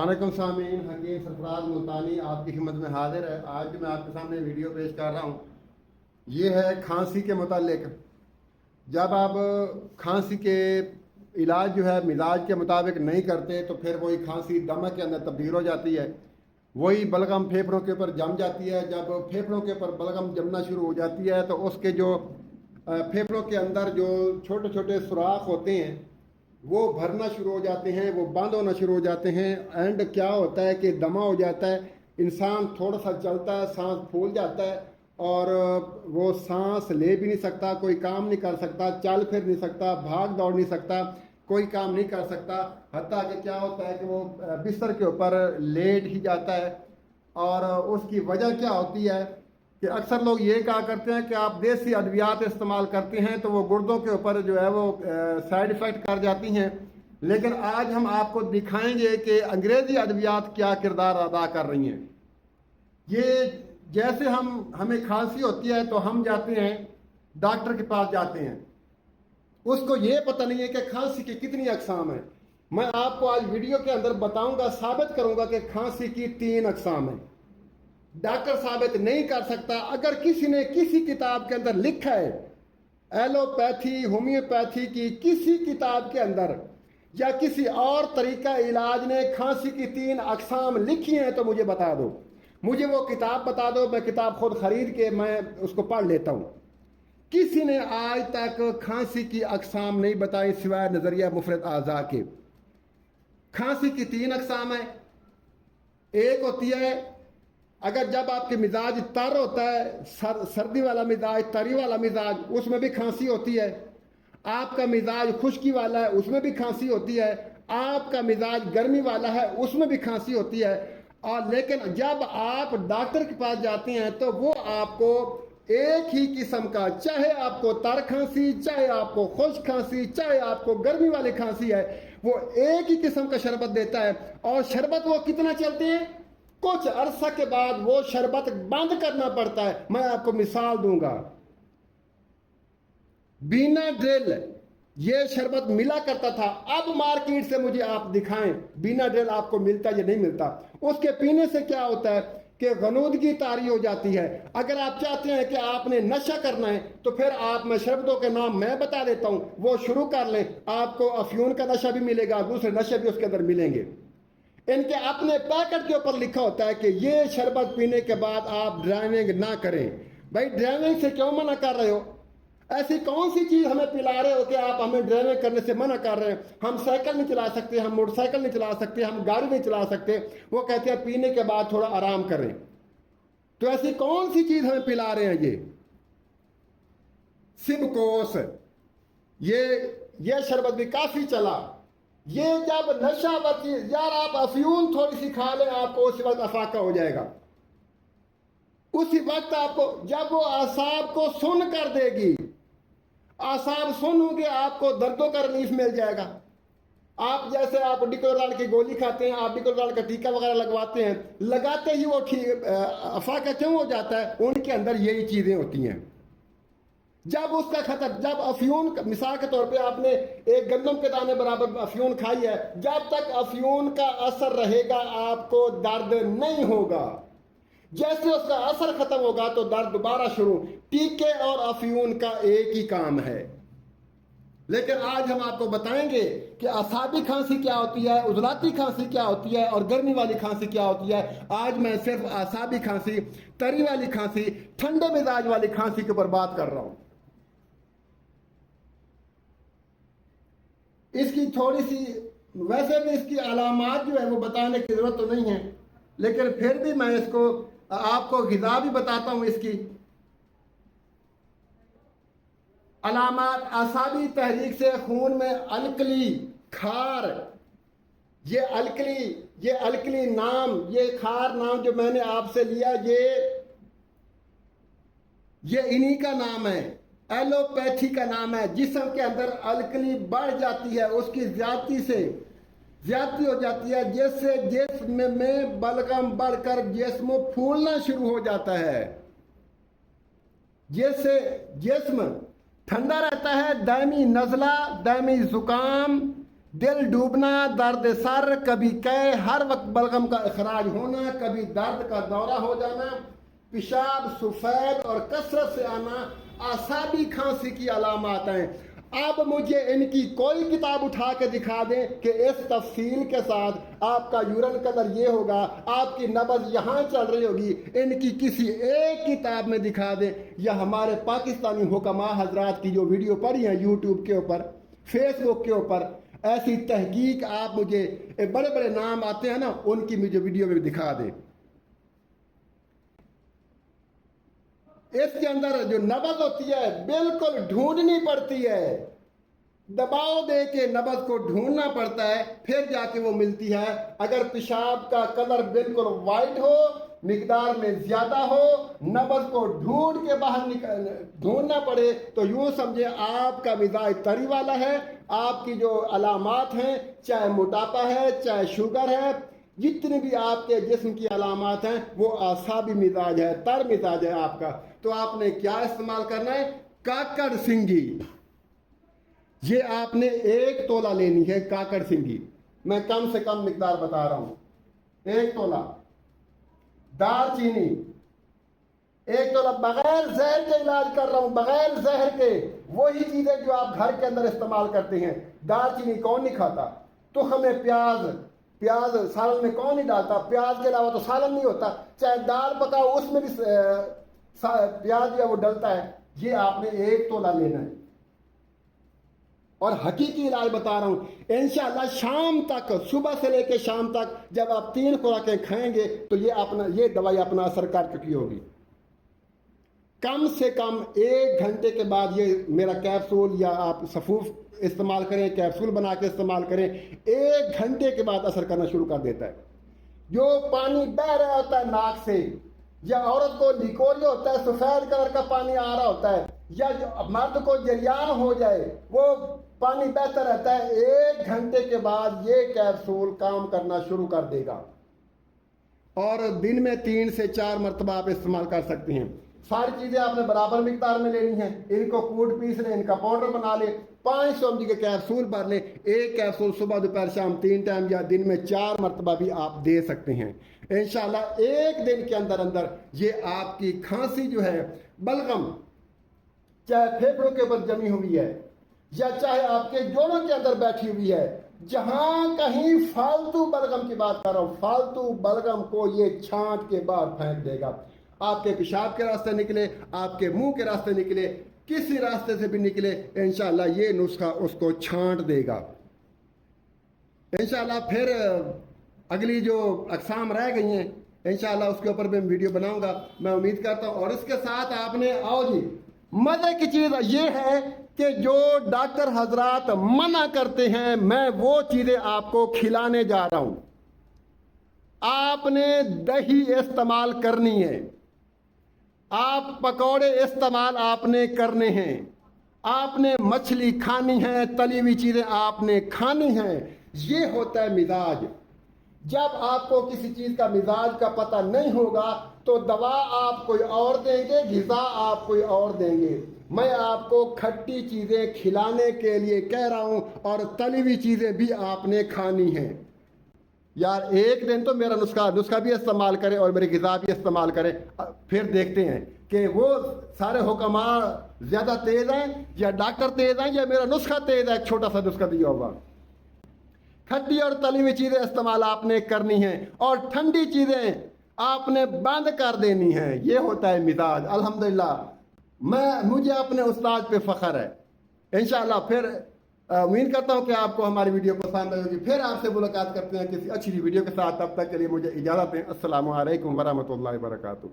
वालेकुम सामीन, हकीम सरफराज मुल्तानी आपकी खिदमत में हाजिर है। आज मैं आपके सामने वीडियो पेश कर रहा हूँ। ये है खांसी के मुतालिक। जब आप खांसी के इलाज जो है मिजाज के मुताबिक नहीं करते तो फिर वही खांसी दमा के अंदर तब्दील हो जाती है। वही बलगम फेफड़ों के ऊपर जम जाती है। जब फेफड़ों के ऊपर बलगम जमना शुरू हो जाती है तो उसके जो फेफड़ों के अंदर जो छोटे छोटे सुराख होते हैं वो भरना शुरू हो जाते हैं, वो बंद होना शुरू हो जाते हैं। एंड क्या होता है कि दमा हो जाता है, इंसान थोड़ा सा चलता है, सांस फूल जाता है और वो सांस ले भी नहीं सकता, कोई काम नहीं कर सकता, चल फिर नहीं सकता, भाग दौड़ नहीं सकता, कोई काम नहीं कर सकता। हत्ता कि क्या होता है कि वो बिस्तर के ऊपर लेट ही जाता है। और उसकी वजह क्या होती है कि अक्सर लोग ये कहा करते हैं कि आप देसी अद्वियात इस्तेमाल करते हैं तो वो गुर्दों के ऊपर जो है वो साइड इफ़ेक्ट कर जाती हैं। लेकिन आज हम आपको दिखाएंगे कि अंग्रेज़ी अद्वियात क्या किरदार अदा कर रही हैं। ये जैसे हमें खांसी होती है तो हम जाते हैं डॉक्टर के पास जाते हैं, उसको ये पता नहीं है कि खांसी की कितनी अकसाम है। मैं आपको आज वीडियो के अंदर बताऊंगा, साबित करूंगा कि खांसी की 3 अकसाम है। डॉक्टर साबित नहीं कर सकता। अगर किसी ने किसी किताब के अंदर लिखा है एलोपैथी होम्योपैथी की किसी किताब के अंदर या किसी और तरीका इलाज ने खांसी की 3 अकसाम लिखी हैं तो मुझे बता दो, मुझे वो किताब बता दो, मैं किताब खुद खरीद के मैं उसको पढ़ लेता हूं। किसी ने आज तक खांसी की अकसाम नहीं बताई सिवाय नजरिया मुफरद आज़ा के। खांसी की 3 अकसाम है। एक होती है अगर जब आपके मिजाज तर होता है, सर्दी वाला मिजाज, तरी वाला मिजाज, उसमें भी खांसी होती है। आपका मिजाज खुश्की वाला है, उसमें भी खांसी होती है। आपका मिजाज गर्मी वाला है, उसमें भी खांसी होती है। और लेकिन जब आप डॉक्टर के पास जाते हैं तो वो आपको एक ही किस्म का, चाहे आपको तर खांसी, चाहे आपको खुश्क खांसी, चाहे आपको गर्मी वाली खांसी है, वो एक ही किस्म का शरबत देता है। और शरबत वो कितना चलते हैं, कुछ अरसा के बाद वो शरबत बंद करना पड़ता है। मैं आपको मिसाल दूंगा, बीना ड्रिल ये शरबत मिला करता था, अब मार्केट से मुझे आप दिखाएं बीना ड्रिल आपको मिलता या नहीं मिलता। उसके पीने से क्या होता है कि गनूदगी तारी हो जाती है। अगर आप चाहते हैं कि आपने नशा करना है तो फिर आप, मैं शरबतों के नाम मैं बता देता हूं, वो शुरू कर लें। आपको अफ्यून का नशा भी मिलेगा, दूसरे नशे भी उसके अंदर मिलेंगे। इनके अपने पैकेट के ऊपर लिखा होता है कि ये शरबत पीने के बाद आप ड्राइविंग ना करें। भाई ड्राइविंग से क्यों मना कर रहे हो? ऐसी कौन सी चीज हमें पिला रहे हो कि आप हमें ड्राइविंग करने से मना कर रहे हैं? हम साइकिल नहीं चला सकते, हम मोटरसाइकिल नहीं चला सकते, हम गाड़ी नहीं चला सकते। वो कहते हैं पीने के बाद थोड़ा आराम करें। तो ऐसी कौन सी चीज हमें पिला रहे हैं? ये सिबकोस, ये शरबत भी काफी चला। ये जब नशा बची, यार आप अफ्यून थोड़ी सी खा लें, आपको उसी वक्त अफाका हो जाएगा। उसी वक्त आपको, जब वो आसाब को सुन कर देगी, आसाब सुन होंगे, आपको दर्दों का रिलीफ मिल जाएगा। आप जैसे आप डिकोलाल की गोली खाते हैं, आप डिकोलाल का टीका वगैरह लगवाते हैं, लगाते ही वो ठीक अफाका क्यों हो जाता है? उनके अंदर यही चीजें होती हैं। जब उसका खतर, जब अफ्यून, मिसाल के तौर पे आपने एक गंदम के दाने बराबर अफ्यून खाई है, जब तक अफ्यून का असर रहेगा आपको दर्द नहीं होगा। जैसे उसका असर खत्म होगा तो दर्द दोबारा शुरू। टीके और अफ्यून का एक ही काम है। लेकिन आज हम आपको बताएंगे कि असाबी खांसी क्या होती है, उजलाती खांसी क्या होती है और गर्मी वाली खांसी क्या होती है। आज मैं सिर्फ असाबी खांसी, तरी वाली खांसी, ठंडे मिजाज वाली खांसी के ऊपर बात कर रहा हूं। इसकी थोड़ी सी, वैसे भी इसकी अलामात जो है वो बताने की जरूरत तो नहीं है, लेकिन फिर भी मैं इसको आपको गिज़ा भी बताता हूं। इसकी अलामात, असाबी तहरीक से खून में अलकली, खार, ये अलकली नाम, ये खार नाम जो मैंने आपसे लिया, ये इन्हीं का नाम है, एलोपैथी का नाम है। जिस्म के अंदर अलकली बढ़ जाती है, उसकी ज्यादती हो जाती है, जिससे जिस्म में बलगम बढ़कर जिस्म फूलना शुरू हो जाता है, जिससे जिस्म ठंडा रहता है। दायमी नज़ला, दायमी जुकाम, दिल डूबना, दर्द सर, कभी कै, हर वक्त बलगम का अखराज होना, कभी दर्द का दौरा हो जाना, पेशाब सफ़ेद और कसरत से आना आसाबी खांसी की अलामत हैं। अब मुझे इनकी कोई किताब उठा के दिखा दें कि इस तफसील के साथ आपका यूरिन कलर ये होगा, आपकी नब्ज़ यहाँ चल रही होगी, इनकी किसी एक किताब में दिखा दें, या हमारे पाकिस्तानी हुक्मा हजरात की जो वीडियो पड़ी हैं यूट्यूब के ऊपर, फेसबुक के ऊपर, ऐसी तहकीक आप मुझे, बड़े बड़े नाम आते हैं ना, उनकी मुझे वीडियो में दिखा दें। इसके अंदर जो नब्ज़ होती है बिल्कुल ढूंढनी पड़ती है, दबाव दे के नब्ज़ को ढूंढना पड़ता है, फिर जाके वो मिलती है। अगर पेशाब का कलर बिल्कुल वाइट हो, मिकदार में ज्यादा हो, नब्ज़ को ढूंढ के बाहर ढूंढना पड़े, तो यूं समझे आपका मिजाज तरी वाला है। आपकी जो अलामात हैं, चाहे मोटापा है, चाहे शुगर है, जितने भी आपके जिस्म की अलामात हैं, वो आसाबी मिजाज है, तर मिजाज है आपका। तो आपने क्या इस्तेमाल करना है? काकड़ सिंगी। ये आपने 1 तोला लेनी है काकड़ सिंगी। मैं कम से कम मिकदार बता रहा हूं। 1 तोला दालचीनी, 1 तोला, बगैर जहर के इलाज कर रहा हूं, बगैर जहर के, वही चीजें जो आप घर के अंदर इस्तेमाल करते हैं। दालचीनी कौन नहीं खाता? तुखमे प्याज सालन में कौन नहीं डालता? प्याज के अलावा तो सालन नहीं होता। चाहे दाल पकाओ उसमें भी प्याज जो है वो डलता है। ये आपने 1 तोला लेना है। और हकीकी इलाज बता रहा हूं, इंशाअल्लाह शाम तक, सुबह से लेकर शाम तक जब आप 3 खुराकें खाएंगे तो ये दवाई अपना असर कर चुकी होगी। कम से कम 1 घंटे के बाद ये मेरा कैप्सूल, या आप सफूफ इस्तेमाल करें, कैप्सूल बना के इस्तेमाल करें, 1 घंटे के बाद असर करना शुरू कर देता है। जो पानी बह रहा होता है नाक से, या औरत को लिकोरिया होता है, सफेद कलर का पानी आ रहा होता है, या जो मर्द को जरियान हो जाए, वो पानी बहता रहता है, 1 घंटे के बाद ये कैप्सूल काम करना शुरू कर देगा। और दिन में 3 से 4 मरतबा आप इस्तेमाल कर सकते हैं। सारी चीजें आपने बराबर मिकदार में लेनी है। इनको कूट पीस लें, इनका पाउडर बना ले, 500 mg के कैप्सूल भर ले। 1 कैप्सूल सुबह दोपहर शाम 3 टाइम, या दिन में 4 मरतबा भी आप दे सकते हैं। इंशाल्लाह 1 दिन के अंदर अंदर ये आपकी खांसी जो है, बलगम, चाहे फेफड़ों के ऊपर जमी हुई है, या चाहे आपके जोड़ों के अंदर बैठी हुई है, जहां कहीं फालतू बलगम की बात कर रहा हूं, फालतू बलगम को ये छांट के बाहर फेंक देगा। आपके पेशाब के रास्ते निकले, आपके मुंह के रास्ते निकले, किसी रास्ते से भी निकले, इंशाल्लाह ये नुस्खा उसको छांट देगा। इंशाल्लाह फिर अगली जो अक़साम रह गई हैं, इंशाल्लाह उसके ऊपर भी मैं वीडियो बनाऊंगा, मैं उम्मीद करता हूं। और इसके साथ आपने, आओ जी, मजे की चीज ये है कि जो डॉक्टर हजरात मना करते हैं, मैं वो चीजें आपको खिलाने जा रहा हूं। आपने दही इस्तेमाल करनी है, आप पकौड़े इस्तेमाल आपने करने हैं, आपने मछली खानी है, तली हुई चीजें आपने खानी हैं। ये होता है मिजाज। जब आपको किसी चीज का मिजाज का पता नहीं होगा तो दवा आप कोई और देंगे, ग़िज़ा आप कोई और देंगे। मैं आपको खट्टी चीजें खिलाने के लिए कह रहा हूं, और तली हुई चीजें भी आपने खानी हैं। यार 1 दिन तो मेरा नुस्खा भी इस्तेमाल करें और मेरे ग़िज़ा भी इस्तेमाल करें, फिर देखते हैं कि वो सारे हुक्मा ज्यादा तेज हैं, या डॉक्टर तेज हैं, या मेरा नुस्खा तेज है। छोटा सा नुस्खा दिया होगा। खट्टी और तली हुई चीजें इस्तेमाल आपने करनी है, और ठंडी चीजें आपने बंद कर देनी है। ये होता है मिजाज। अल्हम्दुलिल्लाह, मुझे अपने उस्ताद पे फख्र है। इंशाअल्लाह फिर उम्मीद करता हूँ कि आपको हमारी वीडियो पसंद आएगी। फिर आपसे मुलाकात करते हैं किसी अच्छी वीडियो के साथ। तब तक के लिए मुझे इजाज़त दें। अस्सलामु अलैकुम वरहमतुल्लाहि वबरकातुहू।